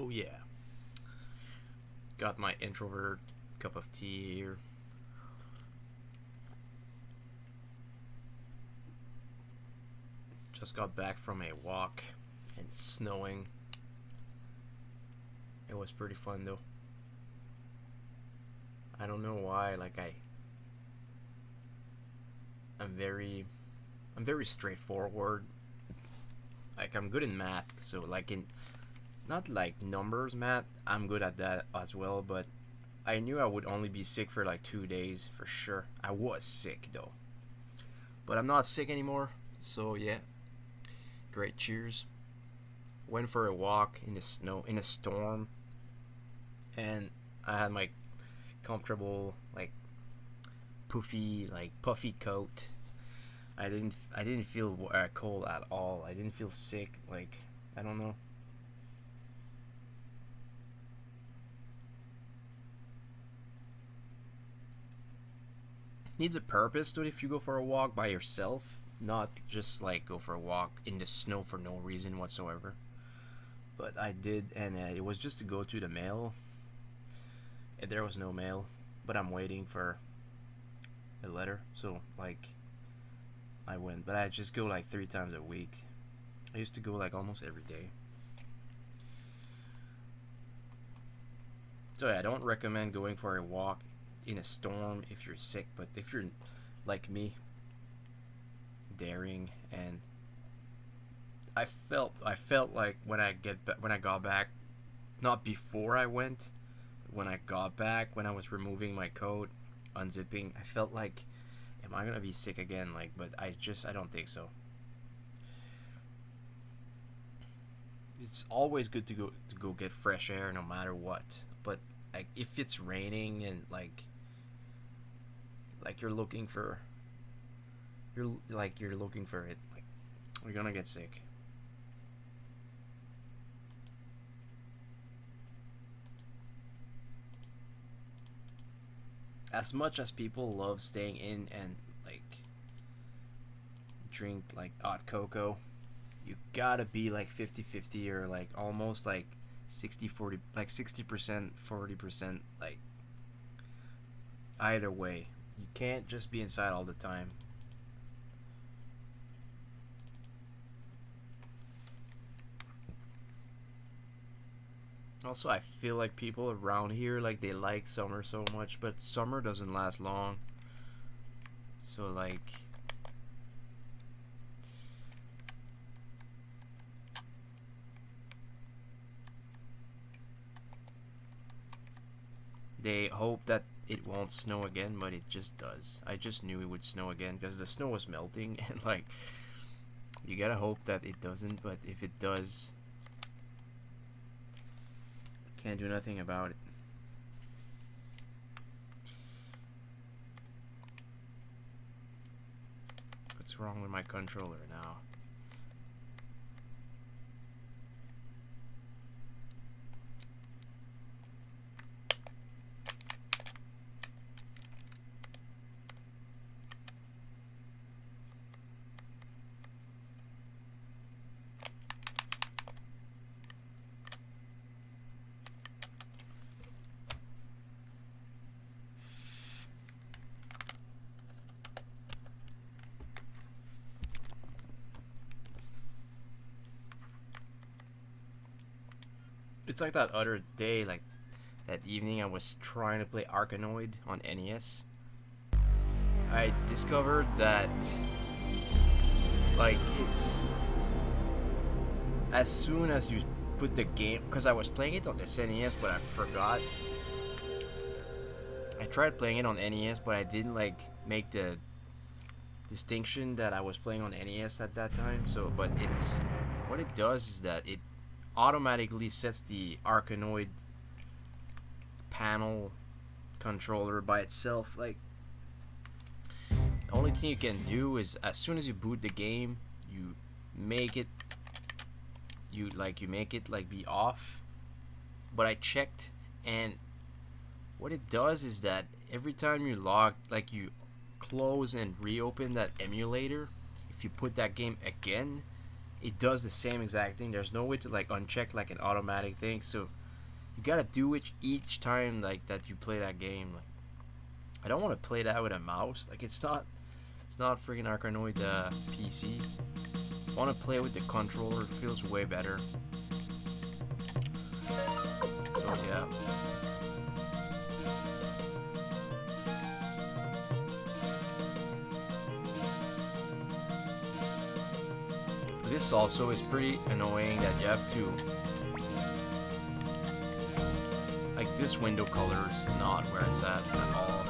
Oh yeah, got my introvert cup of tea here. Just got back from a walk and snowing. It was pretty fun though. I don't know why. I'm very, I'm very straightforward. Like I'm good in math, so like in not like numbers math. I'm good at that as well, but I knew I would only be sick for like 2 days for sure. I was sick though, but I'm not sick anymore. So yeah, great. Cheers. Went for a walk in the snow in a storm, and I had my comfortable like puffy coat. I didn't feel cold at all. I didn't feel sick. Like I don't know. Needs a purpose to it if you go for a walk by yourself, not just like go for a walk in the snow for no reason whatsoever. But I did, and it was just to go to the mail. And there was no mail, but I'm waiting for a letter. So like I went, but I just go like 3 times a week. I used to go like almost every day. So yeah, I don't recommend going for a walk in a storm if you're sick, but if you're like me, daring, and I felt like when I got back, not before I went, when I got back, when I was removing my coat, unzipping, I felt like, am I gonna be sick again? Like, but I don't think so. It's always good to go get fresh air no matter what. But like if it's raining and like you're looking for it, like you're gonna get sick. As much as people love staying in and like drink like hot cocoa, you gotta be like 50-50 or like almost like 60-40, like 60% 40%, like either way. You can't just be inside all the time. Also, I feel like people around here like they like summer so much, but summer doesn't last long. So like they hope that it won't snow again, but it just does. I just knew it would snow again because the snow was melting and like you gotta hope that it doesn't, but if it does, can't do nothing about it. What's wrong with my controller now? It's like that other day, like that evening I was trying to play Arkanoid on NES. I discovered that like it's as soon as you put the game, because I was playing it on SNES but I forgot. I tried playing it on NES but I didn't like make the distinction that I was playing on NES at that time. So but it's what it does is that it automatically sets the Arkanoid panel controller by itself. Like the only thing you can do is as soon as you boot the game, you make it you make it like be off. But I checked, and what it does is that every time you log, like you close and reopen that emulator, if you put that game again, it does the same exact thing. There's no way to like uncheck like an automatic thing. So you gotta do it each time like that you play that game. Like, I don't want to play that with a mouse. Like, it's not freaking Arkanoid PC. I want to play with the controller. It feels way better. So yeah. This also is pretty annoying that you have to, like, this window color is not where it's at all.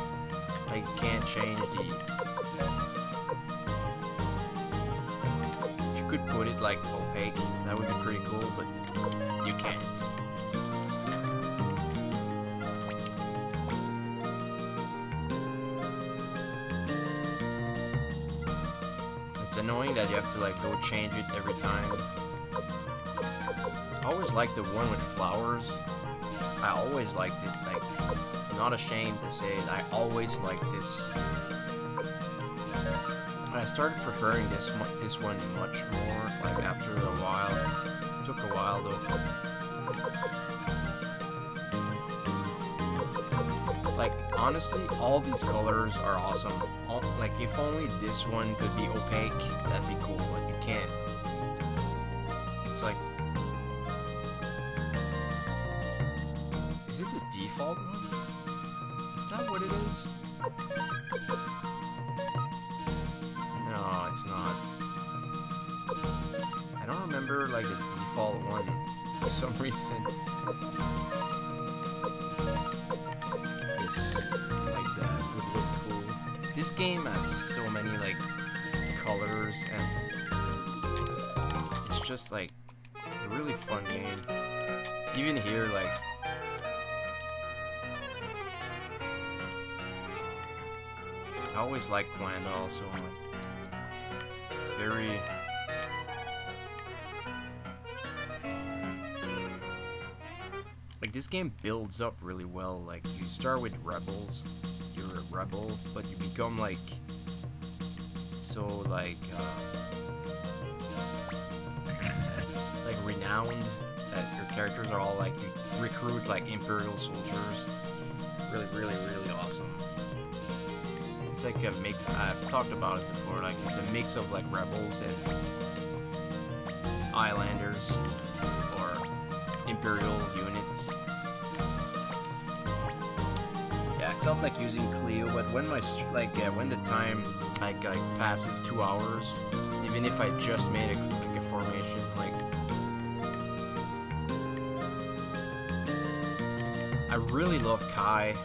Like, you can't change the, if you could put it like opaque, that would be pretty cool, but you can't. It's annoying that you have to like go change it every time. I always liked the one with flowers. I always liked it. Like, I'm not ashamed to say it. I always liked this. And I started preferring this one much more. Like after a while. It took a while though. Like, honestly, all these colors are awesome. Like, if only this one could be opaque, that'd be cool, but you can't. It's like... Is it the default one? Is that what it is? No, it's not. I don't remember, like, the default one for some reason. Like that would look cool. This game has so many like colors, and it's just like a really fun game. Even here, like, I always like Kwanda also. Like, it's very... Like, this game builds up really well. Like, you start with rebels, you're a rebel, but you become like so like renowned that your characters are all like, you recruit like Imperial soldiers. Really, really, really awesome. It's like a mix. I've talked about it before. Like, it's a mix of like rebels and Islanders or Imperial units. Yeah, I felt like using Cleo, but when my when the time like passes 2 hours, even if I just made a formation, like, I really love Kai.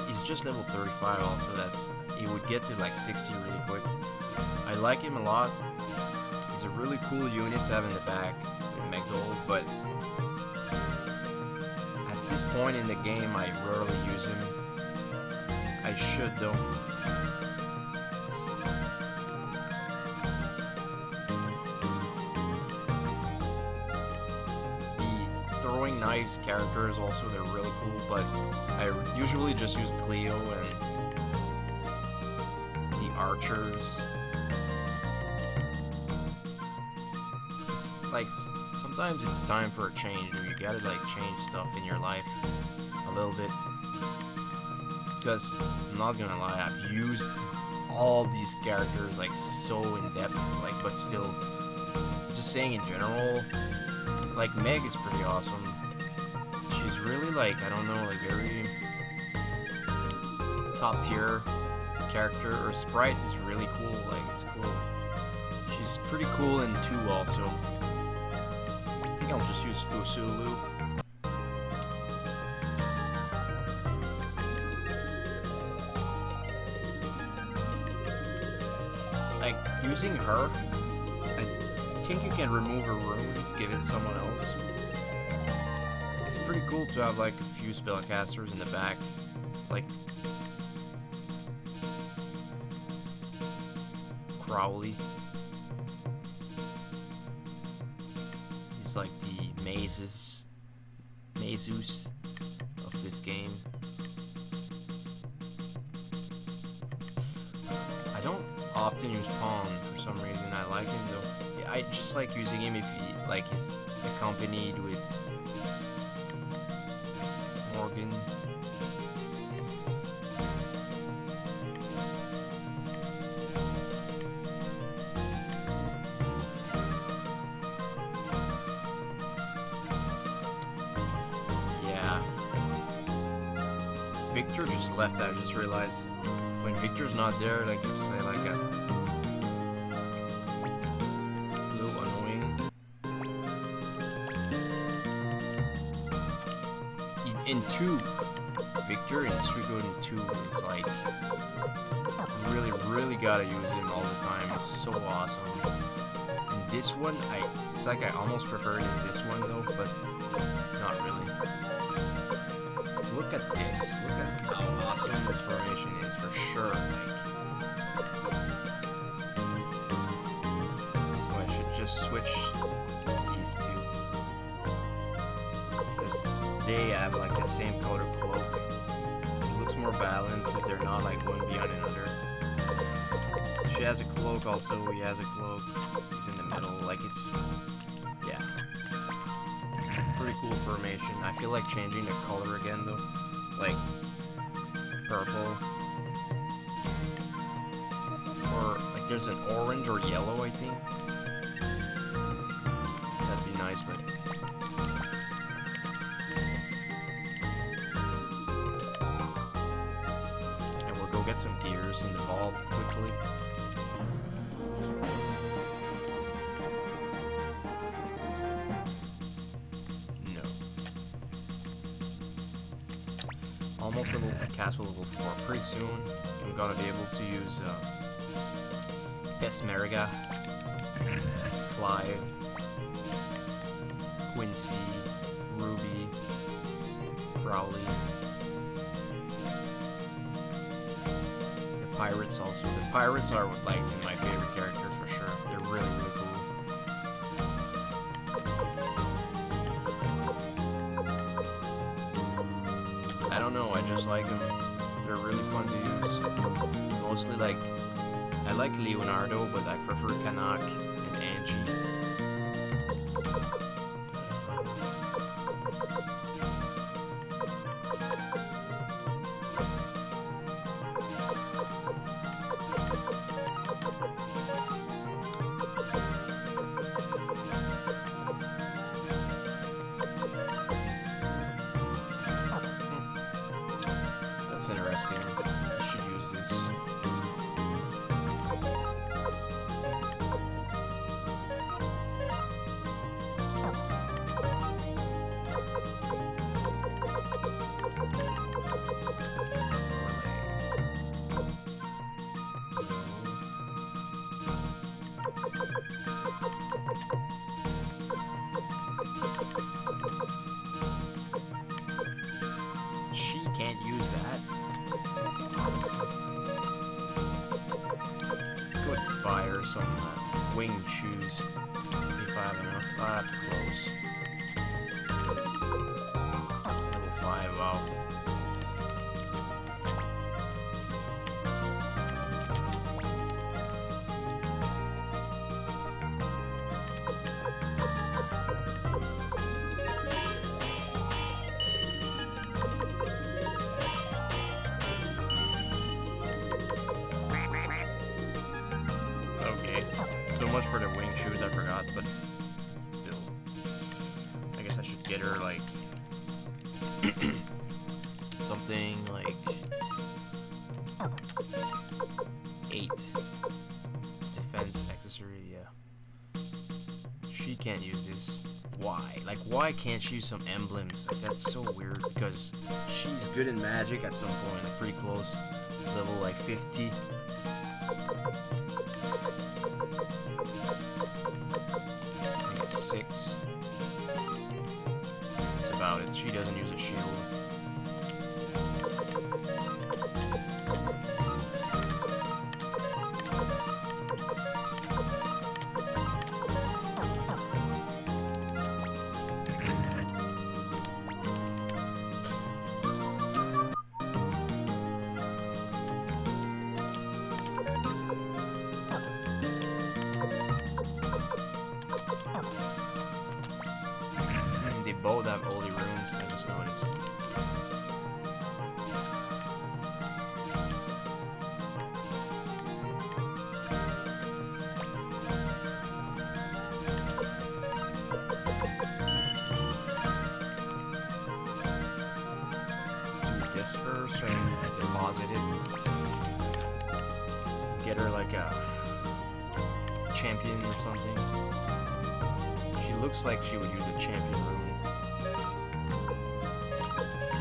He's just level 35 also. He would get to like 60 really quick. I like him a lot. He's a really cool unit to have in the back in Megdol, but at this point in the game, I rarely use him. I should though. The throwing knives characters also, they're really cool, but I usually just use Cleo and the archers. It's like, sometimes it's time for a change, or you gotta like change stuff in your life a little bit. Because, I'm not gonna lie, I've used all these characters like so in depth, like, but still, just saying in general, like, Meg is pretty awesome. She's really like, I don't know, like very top tier character. Her sprite is really cool, like, it's cool. She's pretty cool in 2 also. I think I'll just use Fusulu. Like, using her, I think you can remove a rune, give it to someone else. It's pretty cool to have like a few spellcasters in the back, like Crowley. He's like the Mazus of this game. I don't often use Pawn for some reason. I like him though. Yeah, I just like using him if he, like, he's accompanied with Logan. Yeah. Victor just left. I just realized when Victor's not there, like it's like a little annoying. In 2, Victor in Suikoden 2 is like really gotta use him all the time. It's so awesome. In this one, it's like I almost prefer it in this one though, but not really. Look at this. Look at how awesome this formation is for sure. So I should just switch these two. Because they have like the same color cloak. It looks more balanced if they're not like one behind another. She has a cloak also, he has a cloak. He's in the middle. Like it's, yeah. Pretty cool formation. I feel like changing the color again though. Like purple. Or like there's an orange or yellow, I think. That'd be nice, but it's... And we'll go get some gears in the vault quickly. Almost level castle level 4. Pretty soon, I'm gonna be able to use Pesmerga, Clive, Quincy, Ruby, Crowley. The pirates also. The pirates are like my favorite characters for sure. They're really cool. I don't know, I just like them. They're really fun to use. Mostly like, I like Leonardo, but I prefer Kanak and Angie. That's interesting. I should use this. She can't use that. Let's go and buy her some winged shoes. If I have enough. I have to close. Level 5, wow. So much for the wing shoes, I forgot, but still. I guess I should get her, like, something like 8. Defense accessory, yeah. She can't use this. Why? Like, why can't she use some emblems? Like, that's so weird, because she's good in magic at some point, like, pretty close. Level, like, 50. I guess 6. That's about it. She doesn't use a shield. They both have holy runes, I just noticed. first so I can deposit it. Get her like a champion or something. She looks like she would use a champion rune.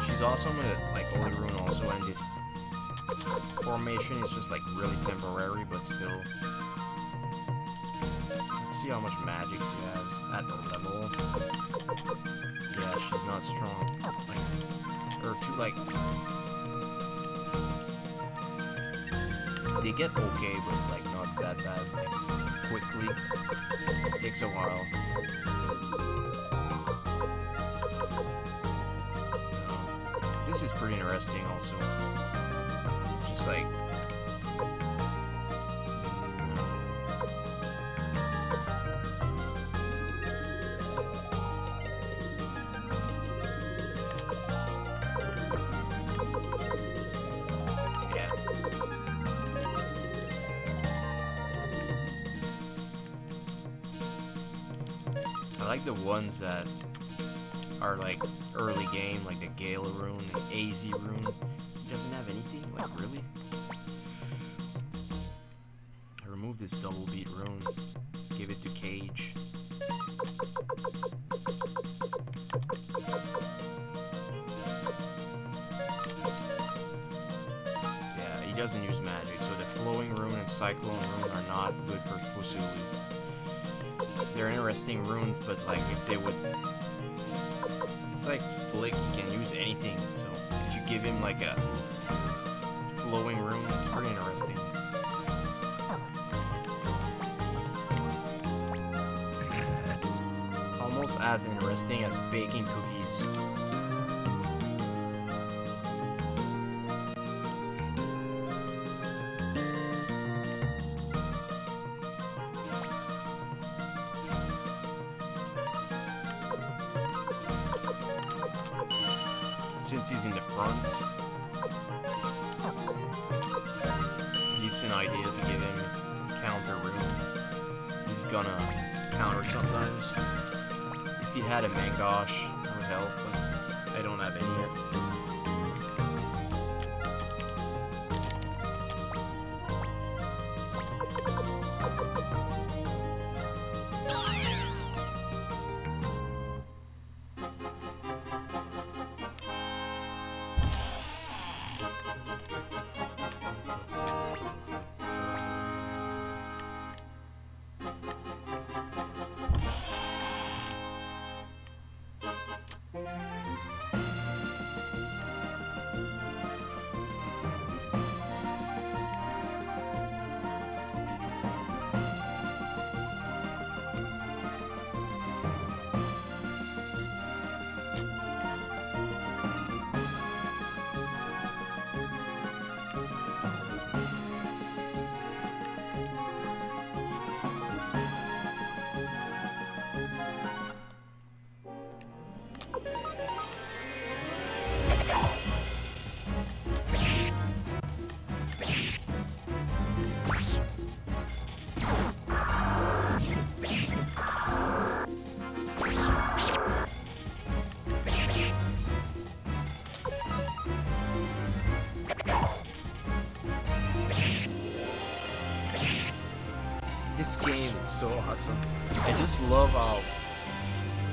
She's awesome at like holy rune also, and this formation is just like really temporary, but still. Let's see how much magic she has at her level. Yeah, she's not strong. Like, or too like. They get okay, but like not that bad. Like quickly, it takes a while. This is pretty interesting, also. Just like. I like the ones that are like early game, like the Gale rune and AZ rune. He doesn't have anything? Like, really? I remove this double beat rune. Give it to Cage. Yeah, he doesn't use magic, so the Flowing rune and Cyclone rune are not good for Fusulu. They're interesting runes, but like if they would, it's like Flick, he can use anything. So if you give him like a Flowing rune, it's pretty interesting. Almost as interesting as baking cookies. Since he's in the front, decent idea to give him counter rune. He's gonna counter sometimes. If he had a Mangosh, it would help, but I don't have any yet. This game is so awesome. I just love how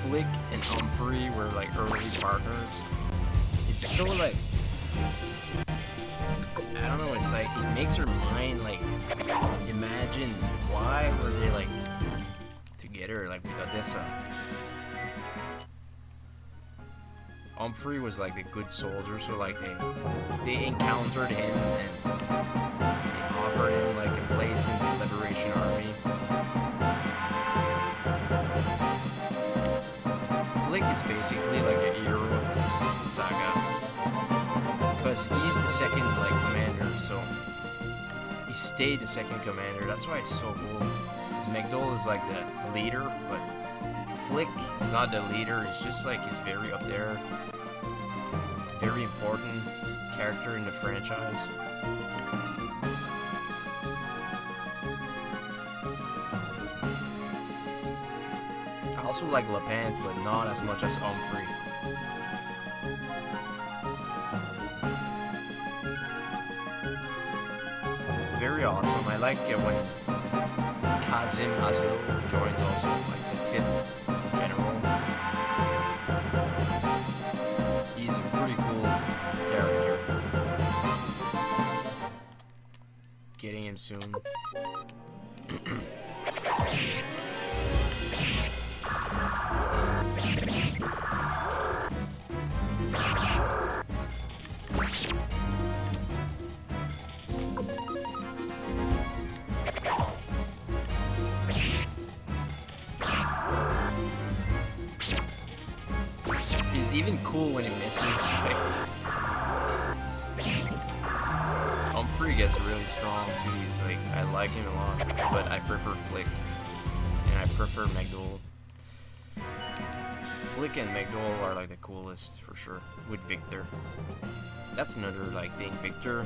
Flick and Humphrey were like early partners. It's so like, I don't know, it's like, it makes your mind like imagine why were they like together like with Odessa. Humphrey was like the good soldier, so like they encountered him and they offered him like a place in the Liberation Army. Flick is basically like the hero of this saga because he's the second like commander, so he stayed the second commander. That's why it's so cool. Because Megdol is like the leader, but Flick is not the leader. He's just like he's very up there, very important character in the franchise. I also like Lepant, but not as much as Humphrey. very awesome. I like it when Kazim Azil joins also, like the 5th general. He's a pretty cool character. Getting him soon. He's even cool when he misses. Humphrey gets really strong too. He's like, I like him a lot, but I prefer Flick, and I prefer McDowell. Flick and McDowell are like the coolest for sure. With Victor, that's another like thing. Victor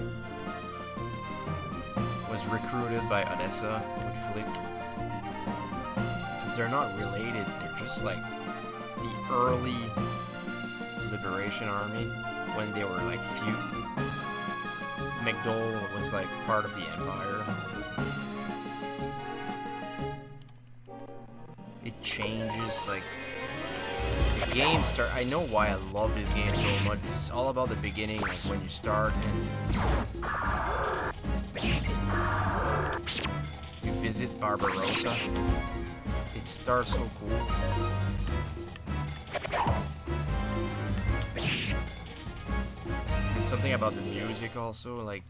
was recruited by Odessa with Flick, because they're not related. They're just like the early Liberation Army when they were like few. McDowell was like part of the Empire. It changes like the game start. I know why I love this game so much. It's all about the beginning, like when you start and you visit Barbarossa. It starts so cool. Something about the music also, like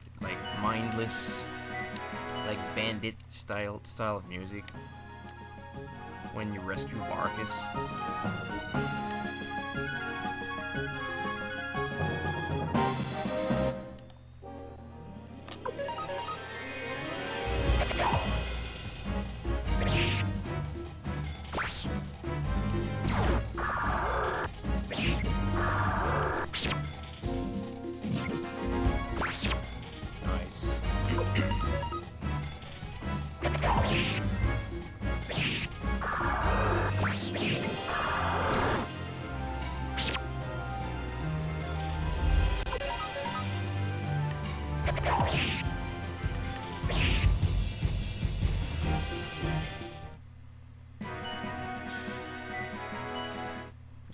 mindless, like bandit style of music when you rescue Vargas.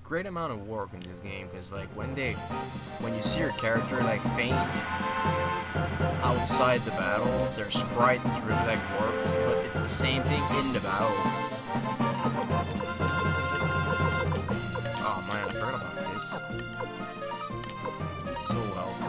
Great amount of work in this game, because like when you see your character like faint outside the battle, their sprite is really like worked, but it's the same thing in the battle. Oh man, I forgot about this. It's so helpful.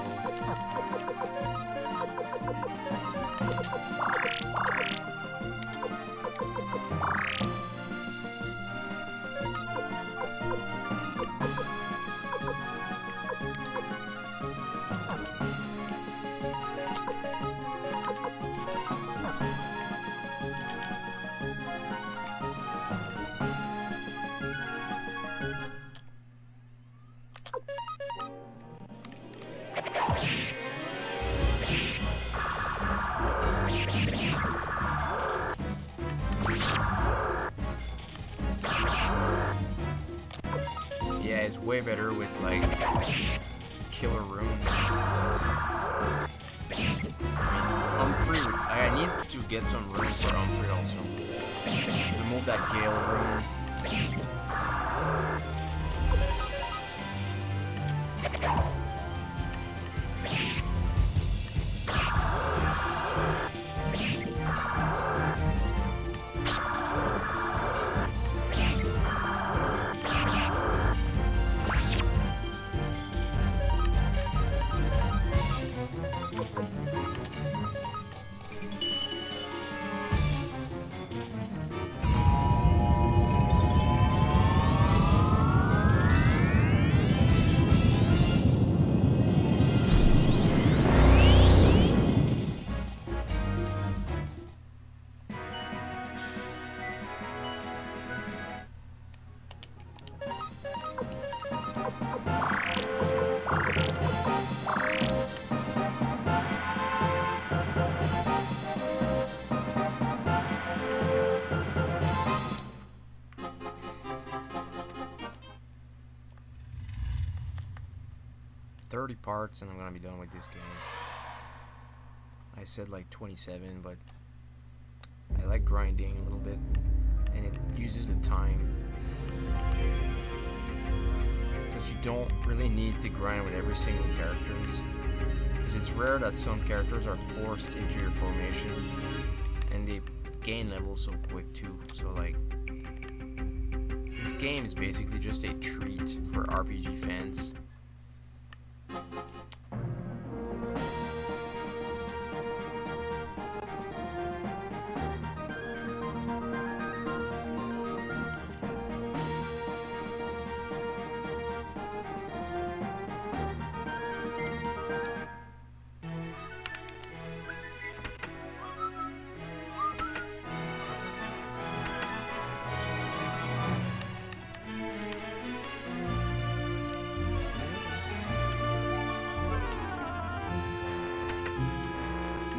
Yeah, it's way better with like killer rune. I mean, Humphrey, I need to get some runes for Humphrey also. Remove that Gale rune. .30 parts and I'm gonna be done with this game. I I said like 27, but I like grinding a little bit, and it uses the time. Because you don't really need to grind with every single characters. Because it's rare that some characters are forced into your formation, and they gain levels so quick too. So like, this game is basically just a treat for RPG fans.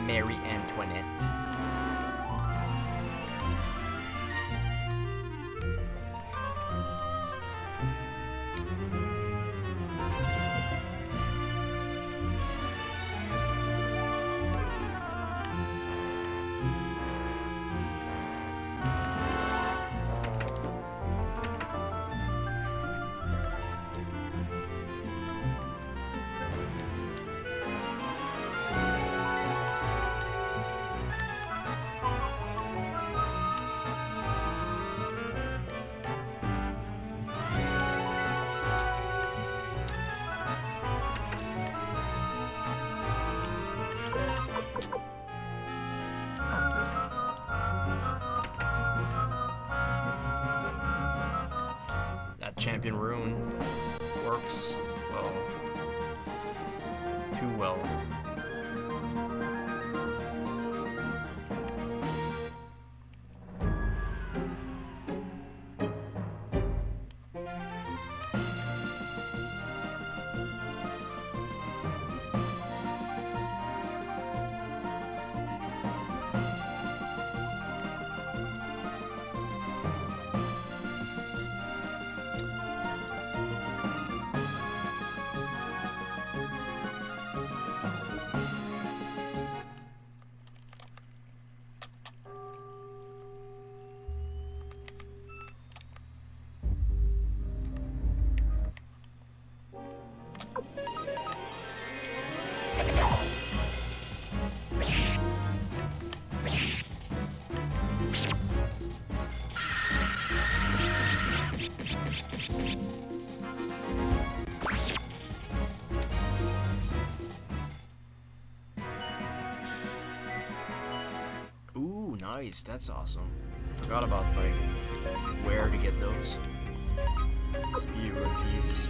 Mary Antoinette. That champion rune works well, too well. Ooh, nice. That's awesome. Forgot about like where to get those. Speed piece.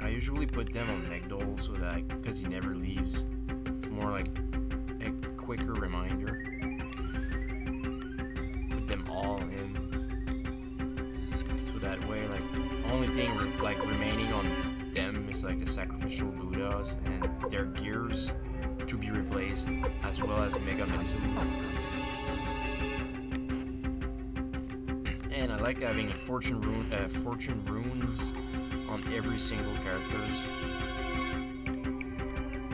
I usually put them on Megdol so that because he never leaves. It's more like a quicker reminder. Put them all in. So that way, like, only thing remaining on them is like the sacrificial Buddhas and their gears to be replaced, as well as mega medicines. And I like having fortune runes on every single characters,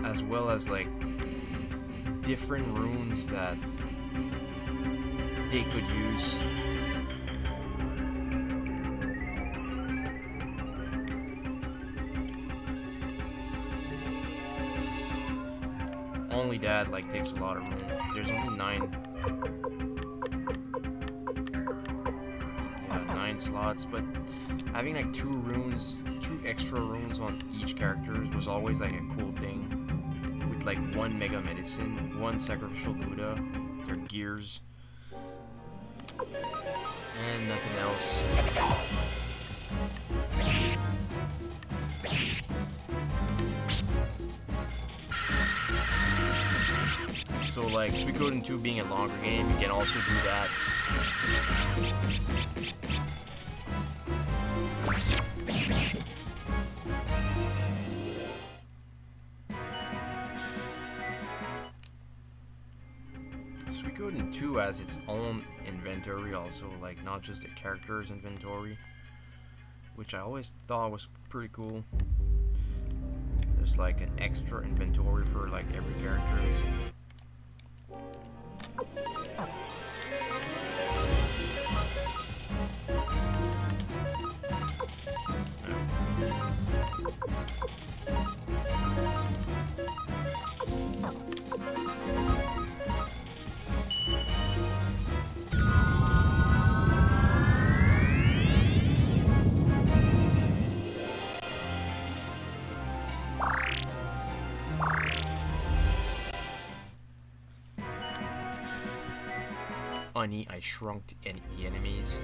as well as like different runes that they could use. Only that like takes a lot of room. There's only 9 slots, but having like 2 extra runes on each character was always like a cool thing. With like 1 mega medicine, 1 sacrificial Buddha, their gears, and nothing else. So like Suikoden 2 being a longer game, you can also do that. Suikoden 2 has its own inventory also, like not just the character's inventory. which I always thought was pretty cool. There's like an extra inventory for like every character's. Honey, I shrunk the enemies.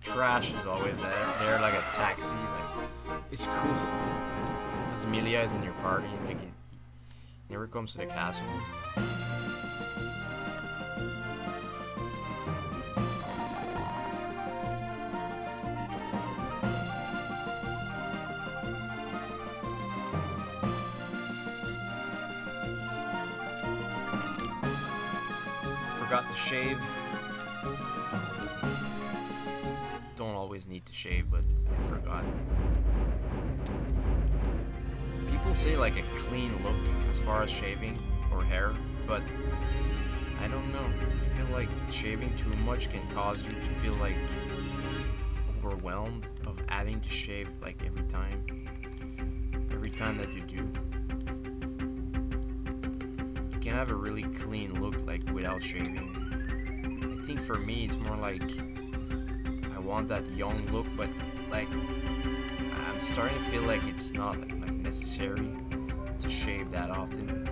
Trash is always there like a taxi. Like, it's cool. Because Amelia is in your party, like he never comes to the castle. Forgot to shave. Don't always need to shave, but I forgot. People say like a clean look as far as shaving or hair, but I don't know. I feel like shaving too much can cause you to feel like overwhelmed of having to shave like every time that you do. You can have a really clean look like without shaving. I think for me it's more like I want that young look, but like I'm starting to feel like it's not like necessary to shave that often.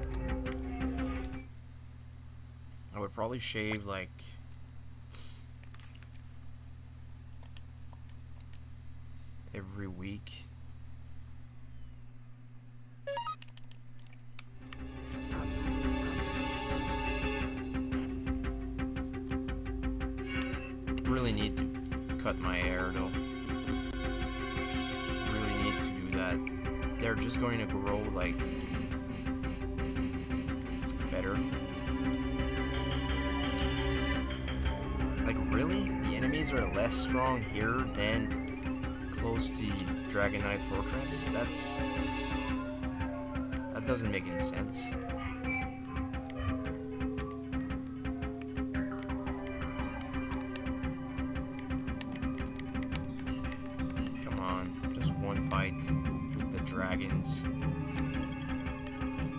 I would probably shave like every week. Really need to cut my hair though. Really need to do that. They're just going to grow like better. Like really? The enemies are less strong here than close to Dragon Knight Fortress? That doesn't make any sense. Come on, just one fight with the dragons.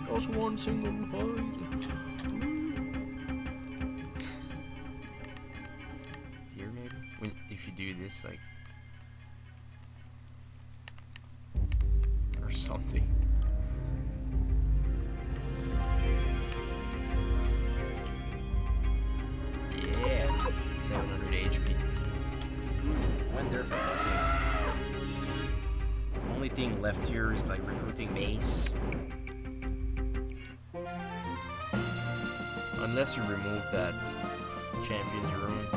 Just one single fight. Here maybe? If you do this, like, or something. Yeah, 700 HP. It's good. Went there for nothing. Only thing left here is like recruiting Mace. Unless you remove that Champion's Ruin.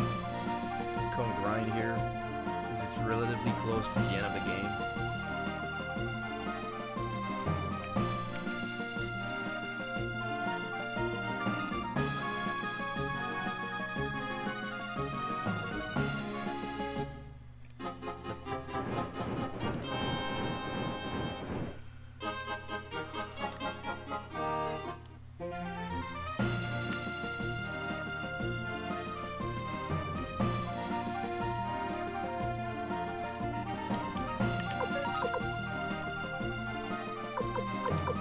Come grind here, because it's relatively close to the end of the game.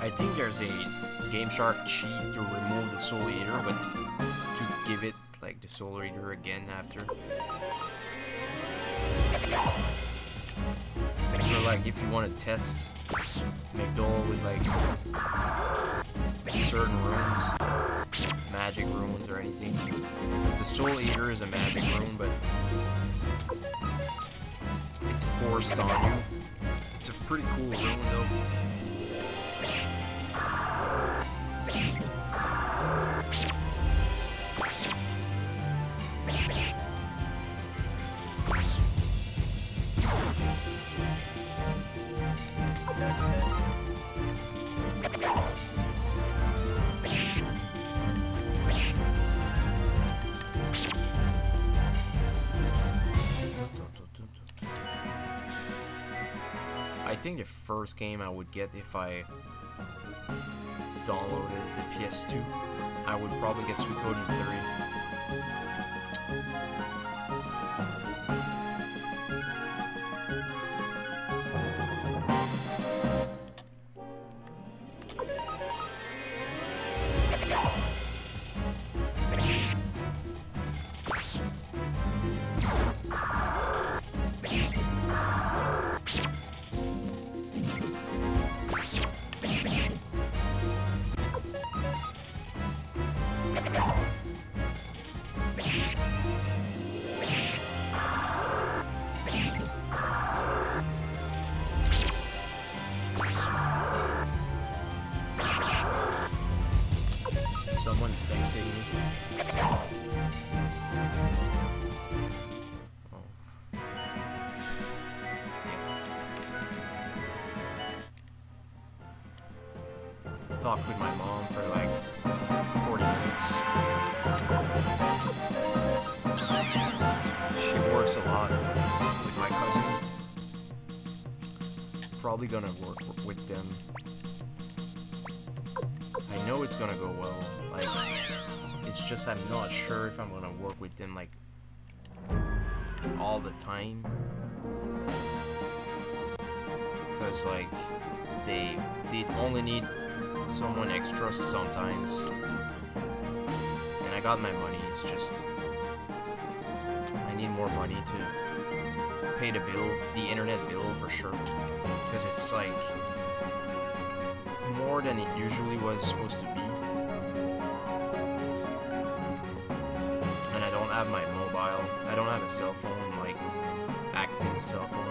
I think there's a Game Shark cheat to remove the Soul Eater, but to give it like the Soul Eater again after. For like if you want to test McDowell with like certain runes, magic runes or anything. Because the Soul Eater is a magic rune, but it's forced on you. It's a pretty cool rune though. I think the first game I would get if I downloaded the PS2, I would probably get Suikoden 3. Someone's texting me. Oh. Talked with my mom for like 40 minutes. She works a lot with my cousin. Probably gonna work with them. I know it's gonna go well. Like, it's just I'm not sure if I'm gonna work with them like all the time, because like they only need someone extra sometimes, and I got my money. It's just I need more money to pay the bill, the internet bill for sure, because it's like more than it usually was supposed to be. I have my mobile. I don't have a cell phone, like active cell phone.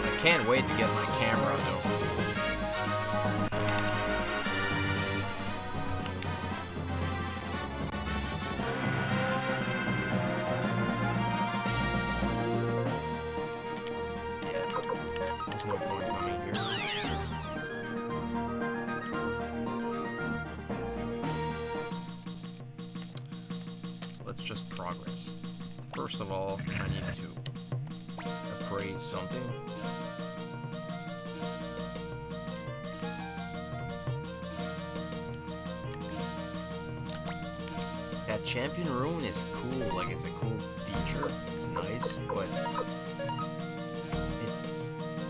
I can't wait to get my camera though. Let's just progress. First of all, I need to appraise something. That champion rune is cool, like it's a cool feature. It's nice, but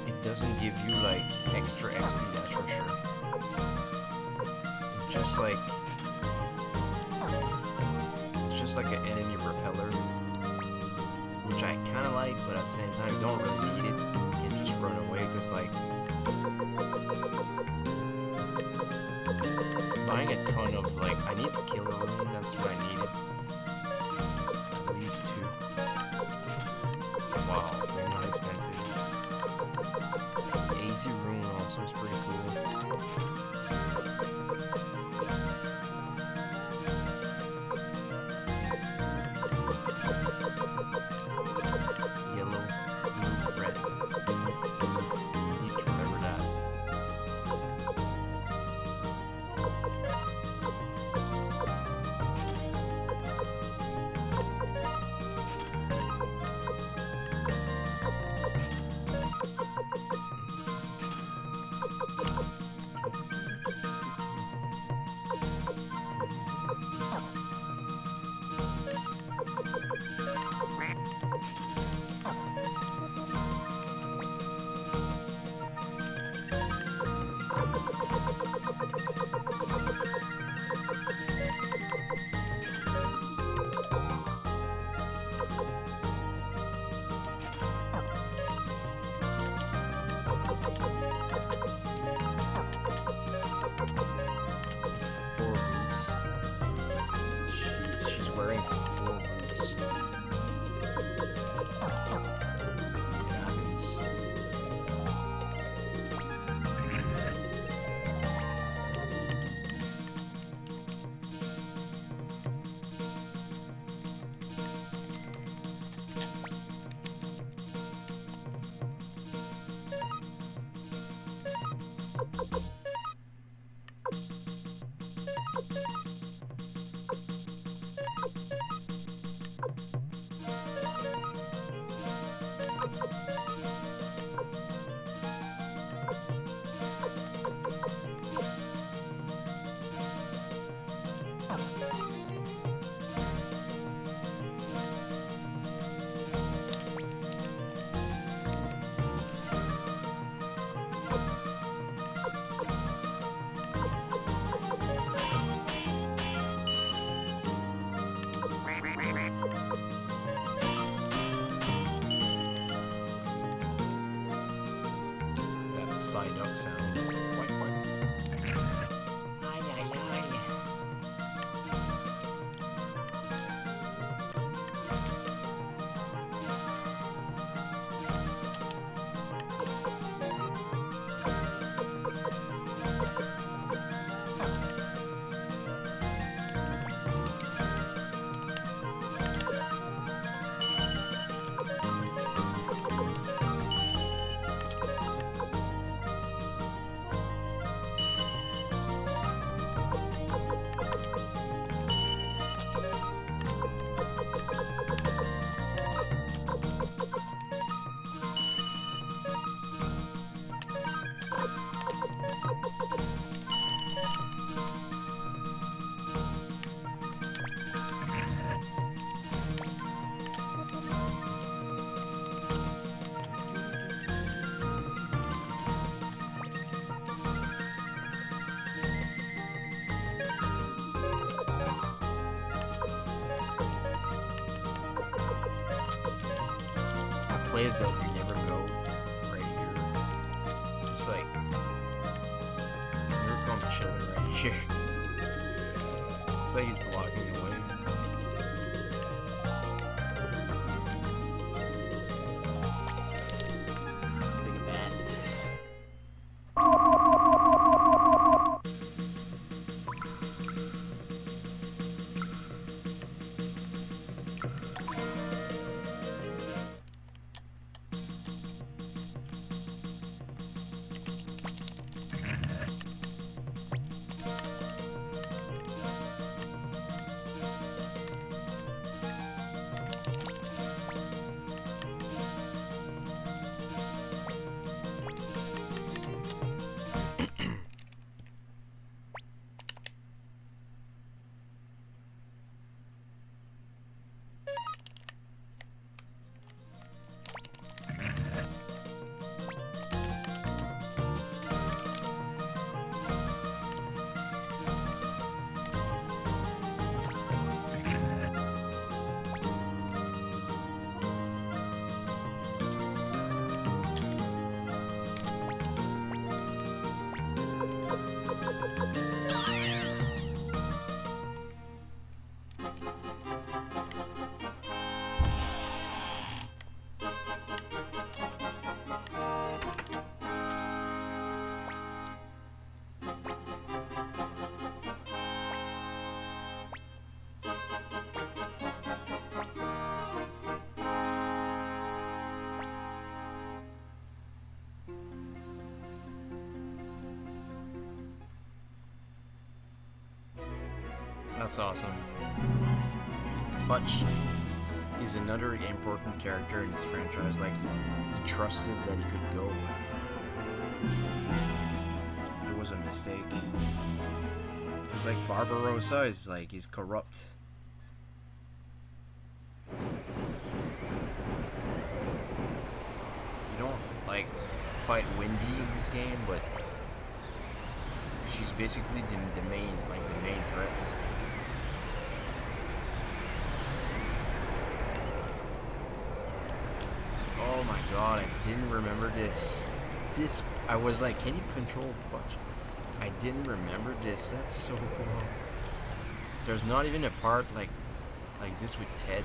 it doesn't give you like extra XP, that's for sure. It's just like an enemy repeller, which I kind of like, but at the same time don't really need it. You can just run away, because like buying a ton of like, I need the killer rune, that's what I needed. At least 2. Wow, they're not expensive. 80 rune also is pretty cool. Psyduck sound. Quite, quite. Ay, ay, ay. Plays that you never go right here. Just like, here comes chilling right here. It's like he's blocking away. Take that. That's awesome. Futch is another important character in this franchise. Like, he trusted that he could go, but it was a mistake. Because, like, Barbarossa is, like, he's corrupt. You don't, like, fight Wendy in this game, but she's basically the main threat. Oh my god, I didn't remember this. I was like, can you control Futch? I didn't remember this. That's so cool. There's not even a part like this with Ted.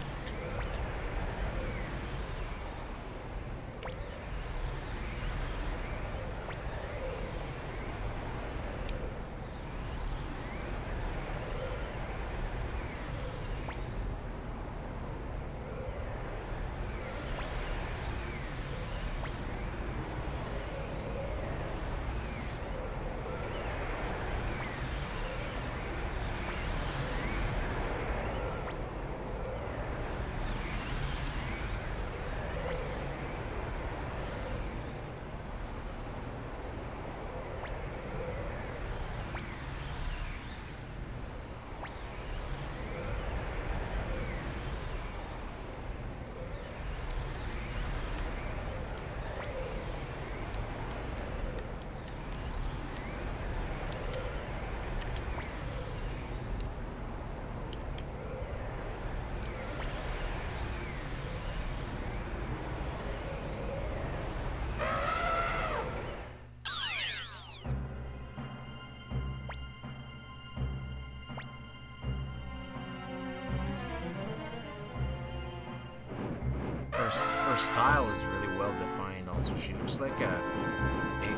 her style is really well defined. Also, she looks like a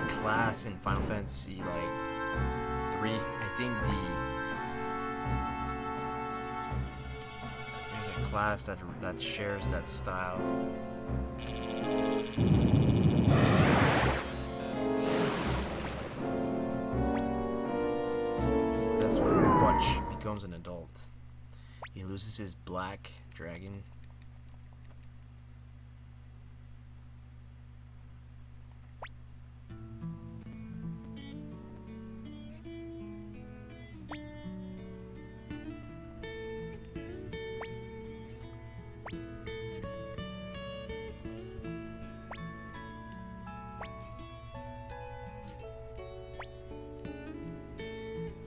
class in Final Fantasy like 3. I think there's a class that shares that style. That's when Fudge becomes an adult. He loses his black dragon.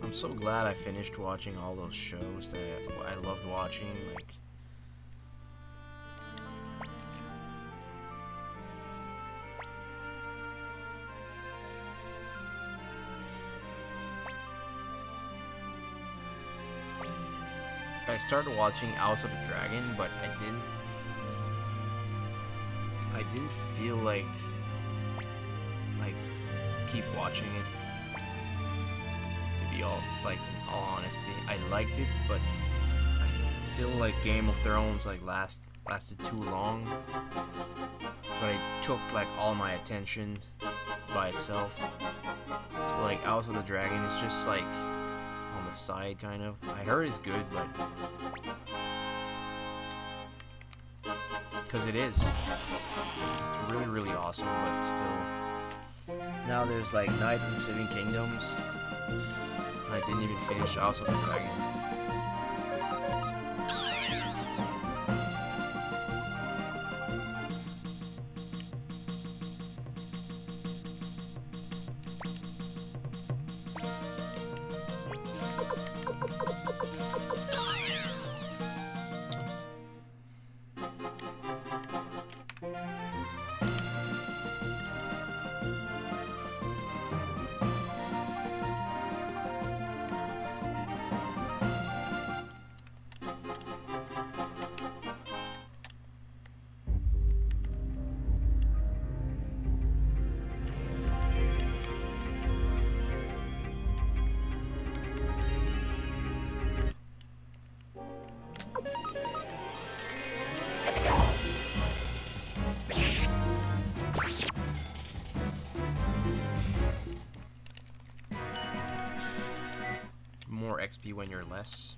I'm so glad I finished watching all those shows that I loved watching. Like, I started watching House of the Dragon, but I didn't feel like keep watching it. To be all in all honesty, I liked it, but I feel like Game of Thrones lasted too long. So it took like all my attention by itself. So like House of the Dragon is just like on the side kind of. I heard it's good, but because it is, it's really really awesome, but still. Now there's like Night of the Seven Kingdoms. I didn't even finish House of the Dragon. More XP when you're less.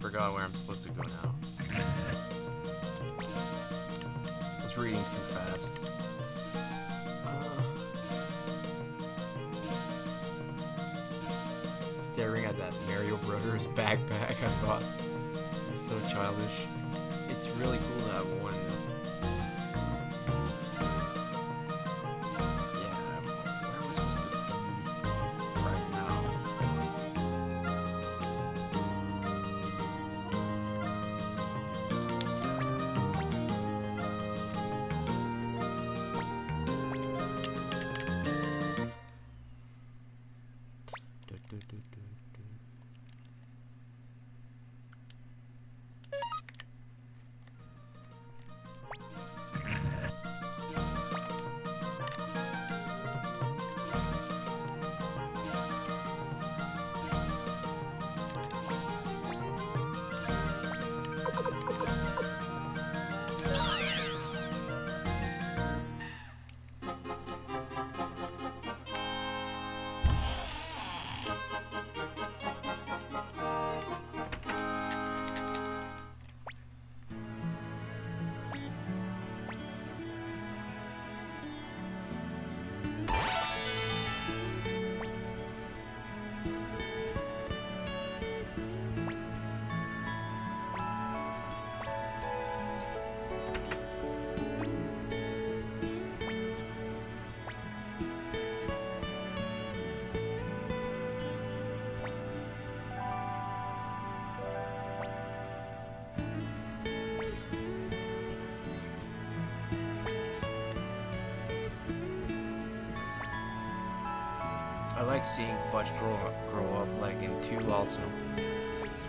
Forgot where I'm supposed to go now. I was reading too fast. Staring at that Mario Brothers backpack I bought. It's so childish. It's really cool to have one though. Yeah, where am I supposed to be right now? I like seeing Fudge grow up, like in 2 also.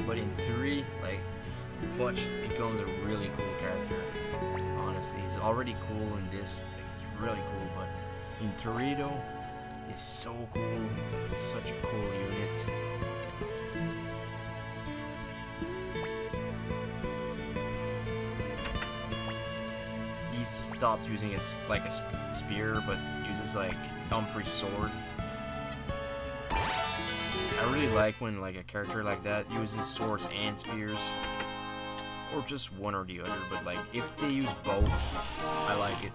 But in 3, like, Fudge becomes a really cool character. Honestly, he's already cool in this, like, it's really cool, but in 3 though, it's so cool. It's such a cool unit. He stopped using his, like, a spear, but uses, like, Humphrey's sword. I really like when like a character like that uses swords and spears, or just one or the other, but like if they use both, I like it.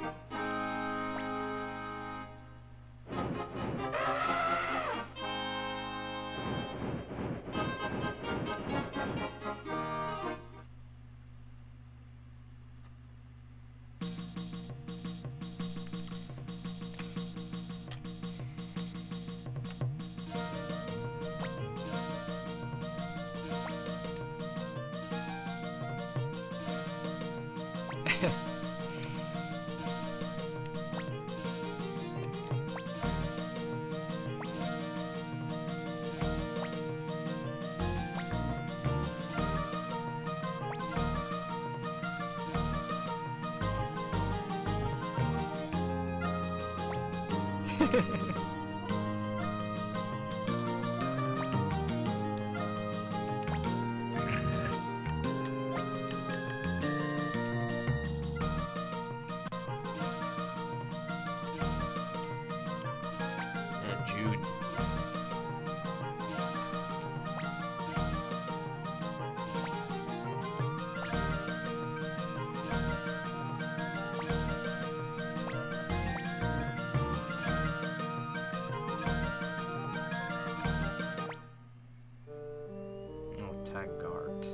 Jude. Oh, Taggart.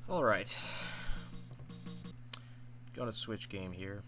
Alright. Gonna switch game here.